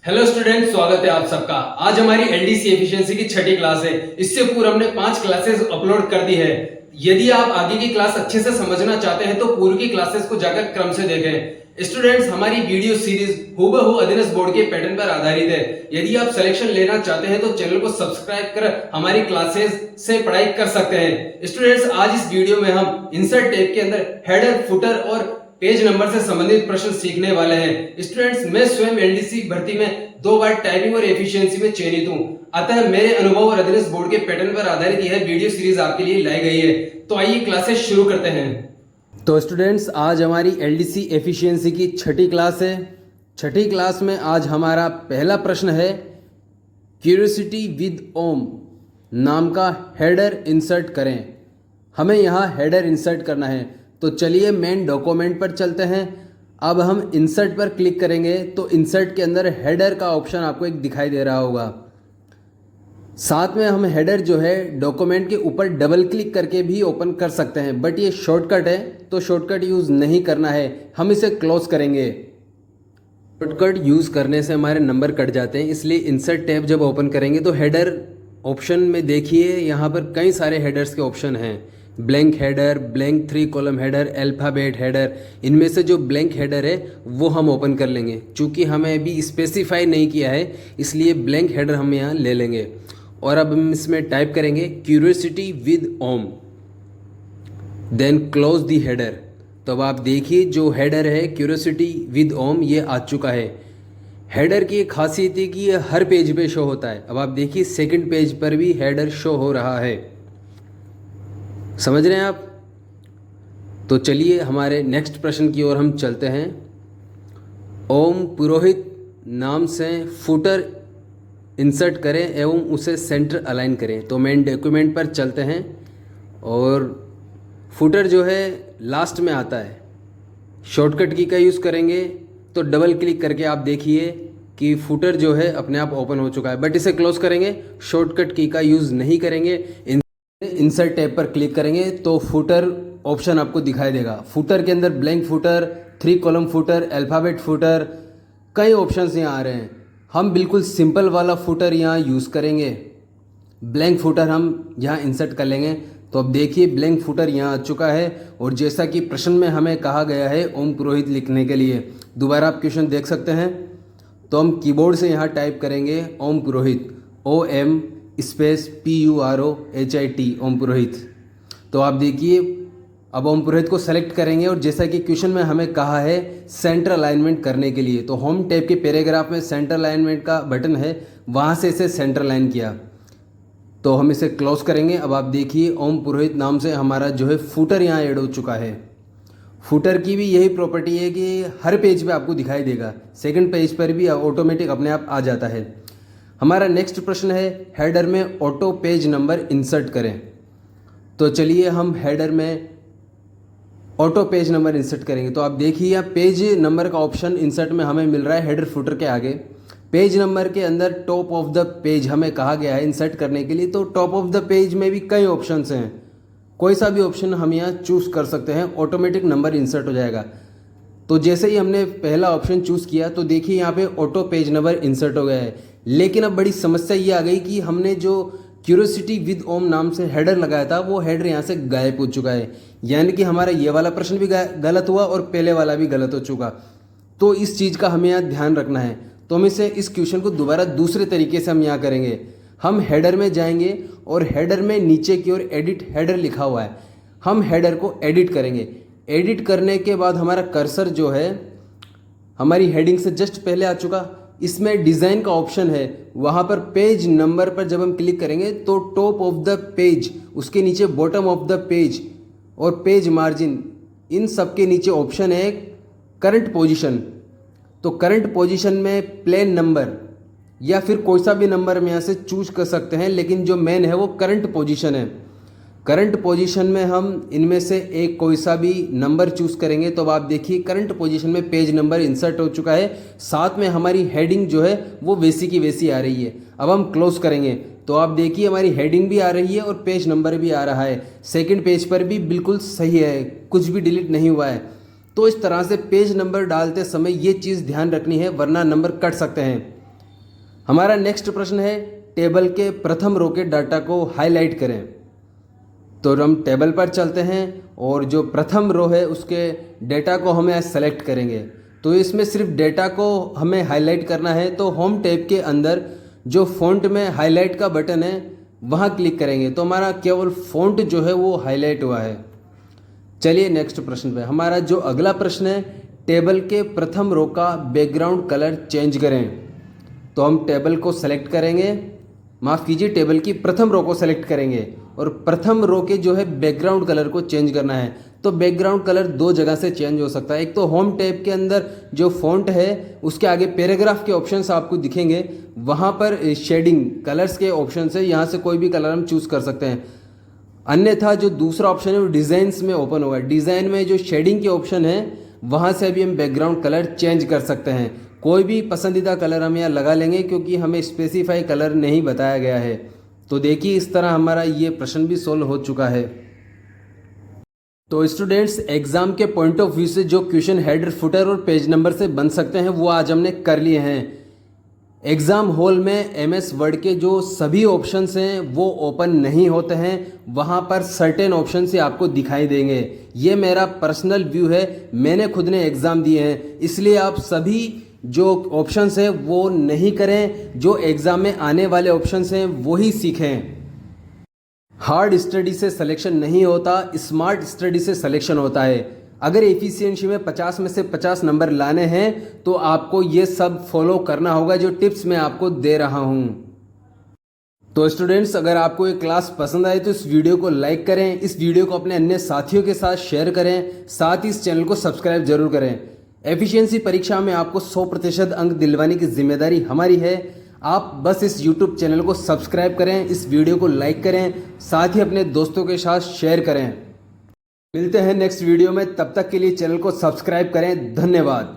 Hello student, स्वागत है आप सबका। आज हमारी एलडीसी एफिशिएंसी की छठी क्लास है। इससे पूर्व हमने 5 क्लासेस अपलोड कर दी है। यदि आप आगे की क्लास अच्छे से समझना चाहते हैं तो पूर्व की क्लासेस को जाकर क्रम से देखें। स्टूडेंट्स, हमारी वीडियो सीरीज हूबहू अधीनस्थ बोर्ड के पैटर्न पर आधारित है। यदि आप सिलेक्शन लेना चाहते हैं तो चैनल को सब्सक्राइब कर हमारी क्लासेस से पढ़ाई कर सकते हैं। स्टूडेंट्स, आज इस वीडियो में हम इंसर्ट टैब के अंदर हेडर, फुटर और पेज नंबर से संबंधित प्रश्न सीखने वाले हैं। स्टूडेंट्स, मैं स्वयं एलडीसी भर्ती में 2 बार टाइपिंग और एफिशिएंसी में चयनित हूं। अतः मेरे अनुभव और अधीनस्थ बोर्ड के पैटर्न पर आधारित यह वीडियो सीरीज आपके लिए लाई गई है। तो आइए क्लासेस शुरू करते हैं। तो स्टूडेंट्स, आज हमारी एलडीसी एफिशिएंसी की छठी क्लास है। छठी क्लास में आज हमारा पहला प्रश्न है, क्यूरियोसिटी विद ओम नाम का हेडर इंसर्ट करें। हमें यहाँ हेडर इंसर्ट करना है। तो चलिए मेन डॉक्यूमेंट पर चलते हैं। अब हम इंसर्ट पर क्लिक करेंगे तो इंसर्ट के अंदर हेडर का ऑप्शन आपको एक दिखाई दे रहा होगा। साथ में हम हेडर जो है डॉक्यूमेंट के ऊपर डबल क्लिक करके भी ओपन कर सकते हैं, बट ये शॉर्टकट है तो शॉर्टकट यूज़ नहीं करना है, हम इसे क्लोज करेंगे। शॉर्टकट यूज़ करने से हमारे नंबर कट जाते हैं, इसलिए इंसर्ट टैब जब ओपन करेंगे तो हेडर ऑप्शन में देखिए यहाँ पर कई सारे हेडर्स के ऑप्शन हैं। Blank header, blank 3 column header, alphabet header. इनमें से जो ब्लैंक हेडर है वो हम ओपन कर लेंगे। चूँकि हमें अभी स्पेसिफाई नहीं किया है इसलिए ब्लैंक हेडर हम यहाँ ले लेंगे। और अब हम इसमें टाइप करेंगे क्यूरियोसिटी विद ओम, देन क्लोज दी हेडर। तो अब आप देखिए जो हेडर है क्यूरियोसिटी विद ओम ये आ चुका है। हेडर की एक खासियत है कि ये हर पेज पे शो होता है। अब आप देखिए सेकंड पेज पर भी हेडर शो हो रहा है। समझ रहे हैं आप? तो चलिए हमारे नेक्स्ट प्रश्न की ओर हम चलते हैं। ओम पुरोहित नाम से फुटर इंसर्ट करें एवं उसे सेंटर अलाइन करें। तो मेन डॉक्यूमेंट पर चलते हैं और फुटर जो है लास्ट में आता है। शॉर्टकट की का यूज़ करेंगे तो डबल क्लिक करके आप देखिए कि फुटर जो है अपने आप ओपन हो चुका है, बट इसे क्लोज करेंगे, शॉर्टकट की का यूज़ नहीं करेंगे। इंसर्ट टैब पर क्लिक करेंगे तो फुटर ऑप्शन आपको दिखाई देगा। फुटर के अंदर blank footer, 3 column footer, alphabet footer, कई ऑप्शंस यहाँ आ रहे हैं। हम बिल्कुल सिंपल वाला फुटर यहाँ यूज़ करेंगे। ब्लैंक फुटर हम यहाँ इंसर्ट कर लेंगे। तो अब देखिए ब्लैंक फुटर यहाँ आ चुका है। और जैसा कि प्रश्न में हमें कहा गया है ओम पुरोहित लिखने के लिए, दोबारा आप क्वेश्चन देख सकते हैं। तो हम कीबोर्ड से यहाँ टाइप करेंगे ओम पुरोहित, OM स्पेस PUROHIT, ओम पुरोहित। तो आप देखिए अब ओम पुरोहित को सेलेक्ट करेंगे और जैसा कि क्वेश्चन में हमें कहा है सेंटर अलाइनमेंट करने के लिए, तो होम टैब के पैराग्राफ में सेंटर अलाइनमेंट का बटन है, वहाँ से इसे सेंटर अलाइन किया। तो हम इसे क्लोज करेंगे। अब आप देखिए ओम पुरोहित नाम से हमारा जो है फुटर यहाँ ऐड हो चुका है। फुटर की भी यही प्रॉपर्टी है कि हर पेज पे आपको दिखाई देगा, सेकंड पेज पर भी ऑटोमेटिक अपने आप आ जाता है। हमारा नेक्स्ट प्रश्न है हेडर में ऑटो पेज नंबर इंसर्ट करें। तो चलिए हम हेडर में ऑटो पेज नंबर इंसर्ट करेंगे। तो आप देखिए यहाँ पेज नंबर का ऑप्शन इंसर्ट में हमें मिल रहा है हेडर फुटर के आगे। पेज नंबर के अंदर टॉप ऑफ द पेज हमें कहा गया है इंसर्ट करने के लिए। तो टॉप ऑफ द पेज में भी कई ऑप्शंस हैं, कोई सा भी ऑप्शन हम यहाँ चूज़ कर सकते हैं, ऑटोमेटिक नंबर इंसर्ट हो जाएगा। तो जैसे ही हमने पहला ऑप्शन चूज़ किया तो देखिए यहाँ पे ऑटो पेज नंबर इंसर्ट हो गया है। लेकिन अब बड़ी समस्या ये आ गई कि हमने जो क्यूरियोसिटी विद ओम नाम से हेडर लगाया था वो हेडर यहाँ से गायब हो चुका है। यानी कि हमारा ये वाला प्रश्न भी गलत हुआ और पहले वाला भी गलत हो चुका। तो इस चीज़ का हमें यहाँ ध्यान रखना है। तो हम इस क्वेश्चन को दोबारा दूसरे तरीके से हम यहाँ करेंगे। हम हेडर में जाएंगे और हेडर में नीचे की ओर एडिट हेडर लिखा हुआ है, हम हेडर को एडिट करेंगे। एडिट करने के बाद हमारा कर्सर जो है हमारी हेडिंग से जस्ट पहले आ चुका। इसमें डिज़ाइन का ऑप्शन है, वहाँ पर पेज नंबर पर जब हम क्लिक करेंगे तो टॉप ऑफ द पेज, उसके नीचे बॉटम ऑफ द पेज और पेज मार्जिन, इन सब के नीचे ऑप्शन है करंट पोजीशन। तो करंट पोजीशन में प्लेन नंबर या फिर कोई सा भी नंबर हम यहाँ से चूज कर सकते हैं, लेकिन जो मेन है वो करंट पोजीशन है। करंट पोजीशन में हम इनमें से एक कोई सा भी नंबर चूज करेंगे। तो अब आप देखिए करंट पोजीशन में पेज नंबर इंसर्ट हो चुका है, साथ में हमारी हेडिंग जो है वो वैसी की वैसी आ रही है। अब हम क्लोज करेंगे तो आप देखिए हमारी हेडिंग भी आ रही है और पेज नंबर भी आ रहा है। सेकंड पेज पर भी बिल्कुल सही है, कुछ भी डिलीट नहीं हुआ है। तो इस तरह से पेज नंबर डालते समय ये चीज़ ध्यान रखनी है, वरना नंबर कट सकते हैं। हमारा नेक्स्ट प्रश्न है, टेबल के प्रथम रो के डाटा को हाईलाइट करें। तो हम टेबल पर चलते हैं और जो प्रथम रो है उसके डेटा को हमें सेलेक्ट करेंगे। तो इसमें सिर्फ डेटा को हमें हाईलाइट करना है। तो होम टैब के अंदर जो फ़ॉन्ट में हाईलाइट का बटन है वहाँ क्लिक करेंगे तो हमारा केवल फ़ॉन्ट जो है वो हाईलाइट हुआ है। चलिए नेक्स्ट प्रश्न पे। हमारा जो अगला प्रश्न है, टेबल के प्रथम रो का बैकग्राउंड कलर चेंज करें। तो हम टेबल को सेलेक्ट करेंगे, माफ़ कीजिए टेबल की प्रथम रो को सेलेक्ट करेंगे और प्रथम रो के जो है बैकग्राउंड कलर को चेंज करना है। तो बैकग्राउंड कलर दो जगह से चेंज हो सकता है। एक तो होम टैब के अंदर जो फ़ॉन्ट है उसके आगे पैराग्राफ के ऑप्शंस आपको दिखेंगे, वहाँ पर शेडिंग कलर्स के ऑप्शन है, यहाँ से कोई भी कलर हम चूज़ कर सकते हैं। अन्यथा जो दूसरा ऑप्शन है वो डिज़ाइंस में ओपन होगा। डिज़ाइन में जो शेडिंग के ऑप्शन है वहाँ से भी हम बैकग्राउंड कलर चेंज कर सकते हैं। कोई भी पसंदीदा कलर हम यहाँ लगा लेंगे क्योंकि हमें स्पेसिफाई कलर नहीं बताया गया है। तो देखिए इस तरह हमारा ये प्रश्न भी सोल्व हो चुका है। तो स्टूडेंट्स, एग्ज़ाम के पॉइंट ऑफ व्यू से जो क्वेश्चन हेडर, फुटर और पेज नंबर से बन सकते हैं वो आज हमने कर लिए हैं। एग्ज़ाम हॉल में एमएस वर्ड के जो सभी ऑप्शंस हैं वो ओपन नहीं होते हैं, वहाँ पर सर्टेन ऑप्शन से आपको दिखाई देंगे। ये मेरा पर्सनल व्यू है, मैंने खुद ने एग्ज़ाम दिए हैं, इसलिए आप सभी जो ऑप्शंस हैं वो नहीं करें, जो एग्ज़ाम में आने वाले ऑप्शंस हैं वही सीखें। हार्ड स्टडी से सिलेक्शन नहीं होता, स्मार्ट स्टडी से सिलेक्शन होता है। अगर एफिशिएंसी में 50 में से 50 नंबर लाने हैं तो आपको ये सब फॉलो करना होगा जो टिप्स मैं आपको दे रहा हूँ। तो स्टूडेंट्स, अगर आपको ये क्लास पसंद आए तो इस वीडियो को लाइक करें, इस वीडियो को अपने अन्य साथियों के साथ शेयर करें, साथ ही इस चैनल को सब्सक्राइब जरूर करें। एफिशिएंसी परीक्षा में आपको 100% अंक दिलवाने की जिम्मेदारी हमारी है। आप बस इस YouTube चैनल को सब्सक्राइब करें, इस वीडियो को लाइक करें, साथ ही अपने दोस्तों के साथ शेयर करें। मिलते हैं नेक्स्ट वीडियो में, तब तक के लिए चैनल को सब्सक्राइब करें। धन्यवाद।